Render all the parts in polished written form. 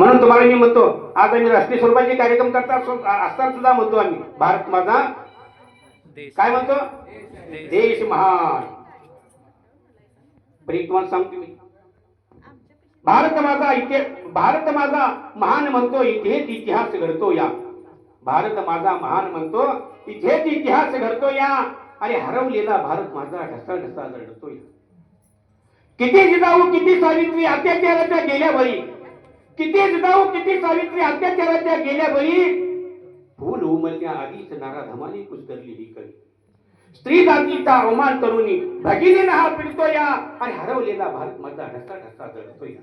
म्हणून तुम्हाला मी म्हणतो, आज आम्ही राष्ट्रीय स्वरूपाचे कार्यक्रम करता असताना सुद्धा म्हणतो आम्ही भारत माझा काय म्हणतो, देश महान. पण एक तुम्हाला सांगतो मी, भारत माझा महान म्हणतो, इथेच इतिहास घडतो या. भारत माझा महान म्हणतो, इथेच इतिहास घडतो या. आणि हरवलेला भारत माझा ढसा रडतो या. किती जिजाऊ किती सावित्री अत्याचाराच्या गेल्या बळी, किती जिजाऊ किती सावित्री अत्याचाराच्या गेल्या बळी. फूल उमलत्या आधीच नाराधमाने कुस्करली ही कळी. स्त्री जातीचा अवमान करूनी भगिनीने हा पिडतो या. आणि हरवलेला भारत माझा ढसा रडतो या.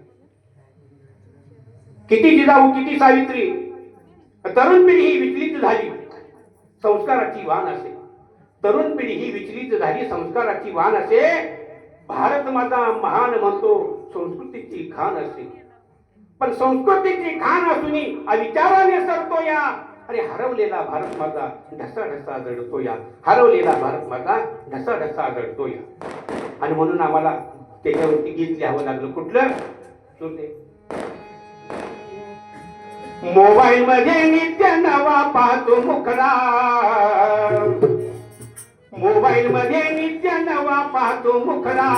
किती जिजाऊ किती सावित्री, तरुण पिढी ही विचलित झाली संस्काराची वाण असे. तरुण पिढी ही विचलित झाली संस्काराची वाण असे. भारत माझा महान म्हणतो, संस्कृतीची खान असे. पण संस्कृतीची खान असूनही अविचाराने सरतो या. आणि हरवलेला भारत माझा ढसा जडतो या. हरवलेला भारत माझा ढसा जडतो या. आणि म्हणून आम्हाला त्याच्यावरती गीत लिहावं लागलं. कुठलं? मोबाईल मध्ये नित्य नवा पाहतो मुखडा. मोबाईल मध्ये नित्य नवा पाहतो मुखडा.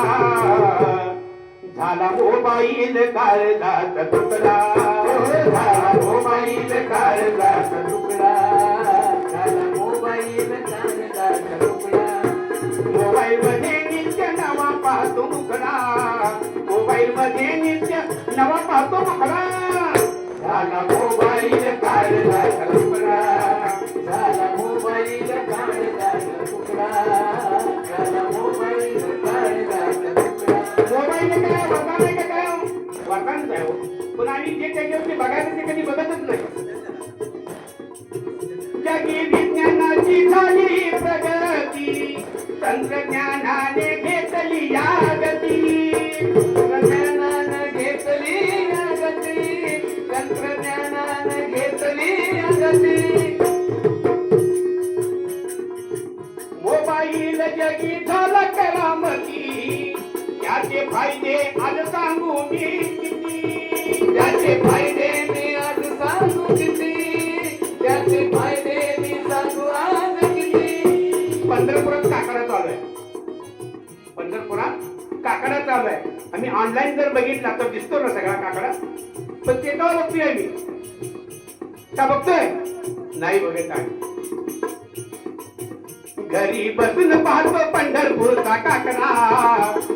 झाला मोबाईल काळजाचा तुकडा. झाला मोबाईल काळजाचा तुकडा. झाला मोबाईल काळजाचा तुकडा. मोबाईल मध्ये नित्य नवा पाहतो मुखडा. मोबाईल मध्ये नित्य नवा पाहतो मुखडा. झाला मोबाईल काळजाचा तुकडा. झाला मोबाईल काळजाचा तुकडा. झाला मोबाईल काळजाचा तुकडा. मोबाईल काय वरदान आहे का काय? वरदानच आहे हो. पण आम्ही जे त्याच्यावरती बघायचं ते कधी बघतच नाही. जगी विज्ञानाची झाली प्रगती, तंत्रज्ञानाने घेतली या गती. तंत्रज्ञानाने घेतली या गती. तंत्रज्ञानाने घेतली या गती. मोबाईल जगी झाला करामती. त्याचे फायदे आज सांगू मी किती. त्याचे फायदे मी आज सांगू किती. त्याचे फायदे मी सांगू आज किती. पंढरपुरात काकडा चालू आहे. पंढरपुरात काकडा चालू आहे. आम्ही ऑनलाईन जर बघितला तर दिसतो ना सगळा काकडा. पण ते का बघतोय आम्ही? का बघतोय? नाही बघत आम्ही. घरी बसून पाहतो पंढरपूरचा काकडा.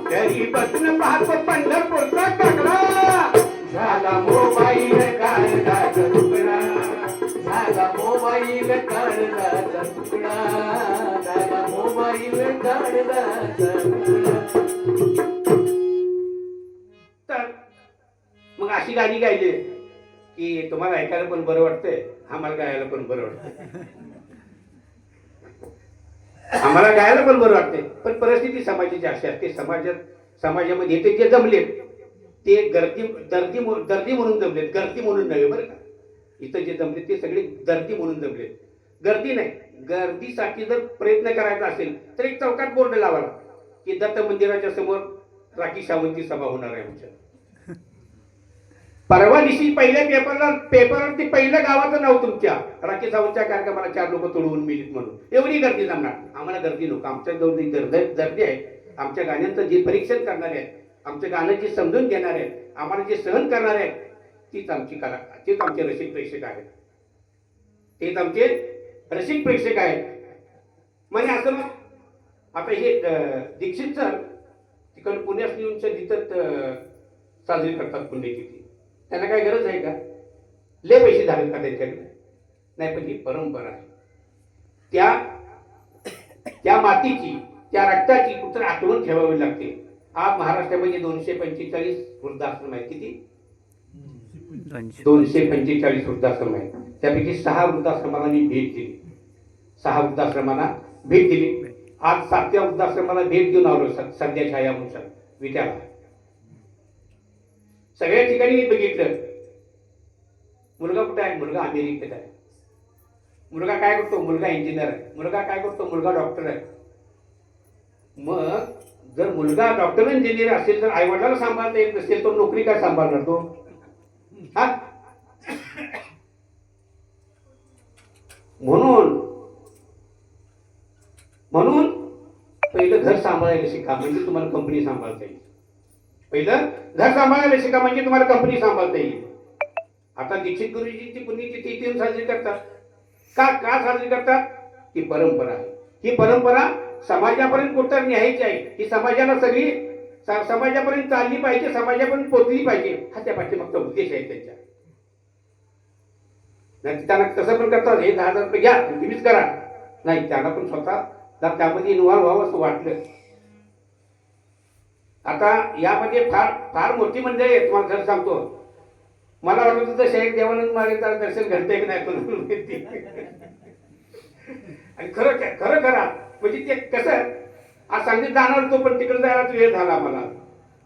घरी बसून पाहतो पंढरपूरचा काकडा. झाला मोबाईल काळजाचा तुकडा. झाला मोबाईल काळजाचा तुकडा. झाला मोबाईल काळजाचा तुकडा. तर मग अशी गाणी गायली की तुम्हाला ऐकायला पण बरं वाटतंय, आम्हाला गायला पण बरं वाटतंय. आम्हाला गायला पण बरं वाटते. पण परिस्थिती समाजाची अशी असते. समाजामध्ये ते जे जमले ते दर्दी म्हणून जमलेत. गर्दी म्हणून नव्हे बरं का. इथं जे जमले ते सगळे दर्दी म्हणून जमलेत. गर्दी नाही. गर्दीसाठी जर प्रयत्न करायचा असेल तर एक चौकात बोर्ड लावावा की दत्त मंदिराच्या समोर राखी सावंतची सभा होणार आहे आमच्या. परवा दिवशी पहिल्या पेपरवरती पहिलं गावाचं नाव तुमच्या राखी सावंतच्या कार्यक्रमाला 4 लोक तोडवून मिळत म्हणून. एवढी गर्दी जमणार. आम्हाला गर्दी नको. आमच्या जवळ गर्दी आहे. आमच्या गाण्यांचं जे परीक्षण करणारे आहेत, आमच्या गाणं जे समजून घेणार आहेत, आम्हाला जे सहन करणार आहेत, तीच आमची कला, तेच आमचे रसिक प्रेक्षक आहेत. तेच आमचे रसिक प्रेक्षक आहेत. म्हणजे असं मग आता हे दीक्षित सर तिकडे पुण्यात येऊन तिथं साजरी करतात पुण्यतिथी. त्यांना काय गरज आहे का? लय पैसे झालेत का त्यांच्याकडे? नाही. पण ही परंपरा आहे. त्या मातीची, त्या रक्ताची कुठं आठवण ठेवावी लागते. आज महाराष्ट्रामध्ये 245 वृद्धाश्रम आहेत. किती? 245 वृद्धाश्रम आहेत. त्यापैकी 6 वृद्धाश्रमाला मी भेट दिली. 6 वृद्धाश्रमाला भेट दिली. आज 7व्या वृद्धाश्रमाला भेट देऊन आलो सध्याच्या यानुसार विद्याला. सगळ्या ठिकाणी मी बघितलं. मुलगा कुठे आहे? मुलगा अमेरिकेत आहे. मुलगा काय करतो? मुलगा इंजिनियर आहे. मुलगा काय करतो? मुलगा डॉक्टर आहे. मग जर मुलगा डॉक्टर इंजिनियर असेल तर आई वडिलांना सांभाळता येत नसेल तर नोकरी काय सांभाळणार तो? हा, सांभाळायला शिका म्हणजे तुम्हाला कंपनी सांभाळता येईल. पहिलं घर सांभाळायला शिका म्हणजे तुम्हाला कंपनी सांभाळता येईल. आता दीक्षित गुरुजींची पुण्यतिथी इथे साजरी करतात. का का साजरी करतात? ही परंपरा आहे. ही परंपरा समाजापर्यंत कुठं न्यायची आहे. ही समाजाला सगळी समाजापर्यंत चालली पाहिजे, समाजापर्यंत पोचली पाहिजे, हा त्या पाठीमागचा उद्देश आहे त्यांच्या. नाही त्यांना तसं पण करतात, हे 10,000 रुपये घ्या तुम्हीच करा. नाही, त्यांना पण स्वतः त्यामध्ये इन्व्हॉल्व व्हावं असं वाटलं. आता यामध्ये फार फार मोठी मंडळी आहे. तुम्हाला खरं सांगतो, मला वाटत होतं शाहीर देवानंद महाराजांचं दर्शन घडतंय की नाही कोणाला माहिती. आणि खरं खरं करा म्हणजे ते कसं आज सांगलीत जाणार होतो पण तिकडे जायला वेळ झाला मला.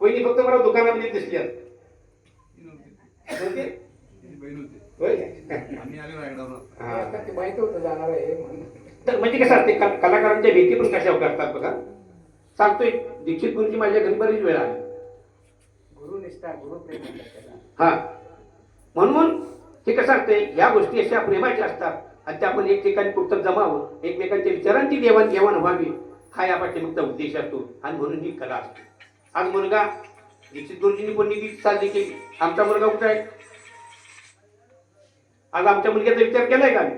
वहिनी फक्त मला दुकानामध्ये दिसली. माहिती होतं जाणार आहे. तर म्हणजे कसं असते कलाकारांच्या भीती पण कशा करतात बघा. सांगतोय दीक्षित गुरुजी माझ्या घरी बरीच वेळ आली. गुरुनिष्ठा गुरुप्रेम. हा, म्हणून हे कसं असते ह्या गोष्टी अशा प्रेमाच्या असतात आणि त्या आपण एक ठिकाणी कुठं जमावं, एकमेकांच्या विचारांची देवाणघेवाण व्हावी, हा या पाठीमागचा उद्देश असतो. आणि म्हणून ही कला असते. आज मुलगा दीक्षित गुरुजींनी पुण्यतिथी साजरी केली. आमचा मुलगा कुठे आहे? आज आमच्या मुलग्याचा विचार केलाय का?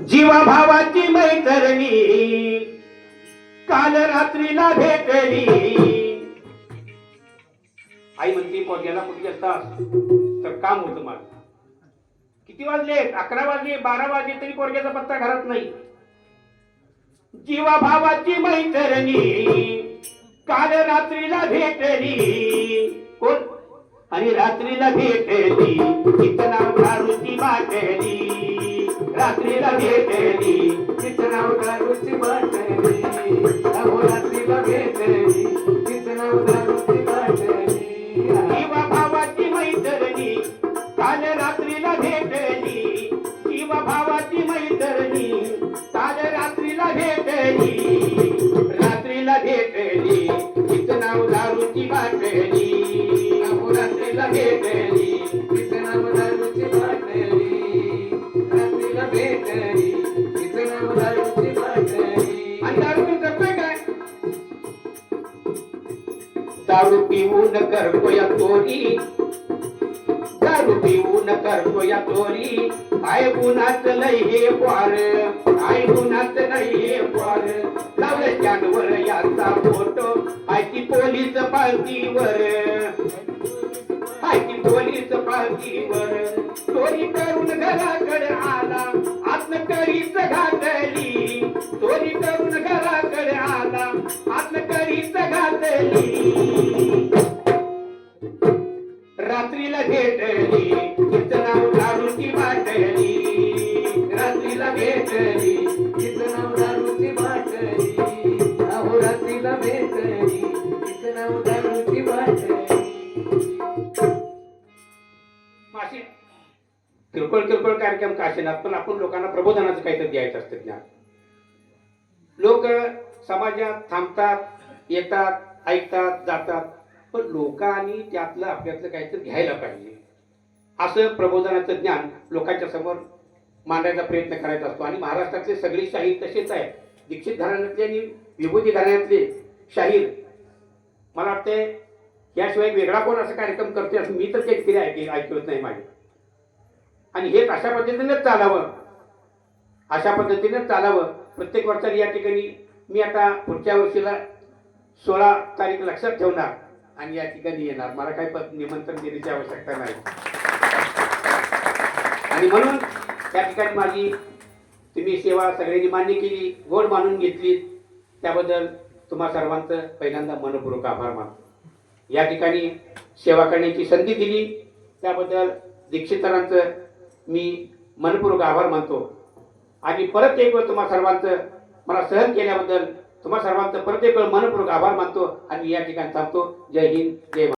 जीवा भावाची मैत्रिणी काल रात्रीला भेटली. आई म्हणते पोरग्याला कुठे असतात तर काम होतं माझं. किती वाजले? 11 वाजले, 12 वाजले तरी पोरग्याचा पत्ता घरात नाही. जीवा भावाची मैत्रिणी काल रात्रीला भेटली. कोण? आणि रात्रीला भेटली तिचं नाव दारूची बाटली. रात्रीला भेटली तिचं नाव दारूची बाटली. अहो रात्रीला भेटली तिचं नाव दारूची बाटली. जीवा भावाची मैत्रिणी काल रात्रीला भेटली. जीवा भावाची मैत्रिणी काल रात्रीला भेटली. रात्रीला भेटली तिचं नाव दारूची बाटली. रात्रीला भेटली तिचं नाव दारूची बाटली. रात्रीला भेटली तिचं नाव दारूची बाटली. आणि दारू करतोय काय? दारू पिऊन करतो या चोरी. दारू पिऊन करतो या चोरी. आय गुन्हाच नाही हे पार. आय गुन्हाच नाही हे पार. लावलं स्टँडवर याचा फोटो. आय ती पोलीस पार्टीवर. आय ती पोलीस पार्टीवर. चोरी करून घराकडे आला आत्मकरीच घातली. चोरी करून घराकडे आला आत्मकरीच घातली. रात्रीला भेटली तिचं नाव दारूची बाटली. रात्रीला भेटली तिचं नाव दारूची बाटली. अहो रात्रीला भेटली तिचं नाव दारूची बाटली. माशी किरकोळ किरकोळ कार्यक्रम काशेनात पण आपण लोकांना प्रबोधनाचं काहीतरी द्यायचं असतं ज्ञान. लोक समाजात थांबतात, येतात, ऐकतात, जातात, पण लोकांनी त्यातलं आपल्यातलं काहीतरी घ्यायला पाहिजे असं प्रबोधनाचं ज्ञान लोकांच्या समोर मांडायचा प्रयत्न करायचा असतो. आणि महाराष्ट्रातले सगळे शाहीर तसेच आहेत. दीक्षित घराण्यातले आणि विभूती घराण्यातले शाहीर मला वाटते याशिवाय वेगळा कोण असा कार्यक्रम करते असं मी तर काही ऐकवत नाही माझे. आणि हे अशा पद्धतीनेच चालावं, अशा पद्धतीनेच चालावं. प्रत्येक वर्षाला या ठिकाणी मी आता पुढच्या वर्षीला 16 तारीख लक्षात ठेवणार आणि या ठिकाणी येणार. मला काही निमंत्रण देण्याची आवश्यकता नाही. आणि म्हणून त्या ठिकाणी माझी तुम्ही सेवा सगळ्यांनी मान्य केली, गोड मानून घेतली, त्याबद्दल तुम्हा सर्वांचं पहिल्यांदा मनपूर्वक आभार मानतो. या ठिकाणी सेवा करण्याची संधी दिली त्याबद्दल दीक्षितरांचं मी मनपूर्वक आभार मानतो. आणि परत एक वेळ तुम्हा सर्वांचं मला सहन केल्याबद्दल तुम्हा सर्वांचं परत एक वेळ मनपूर्वक आभार मानतो आणि या ठिकाणी थांबतो. जय हिंद, जय महाराष्ट्र.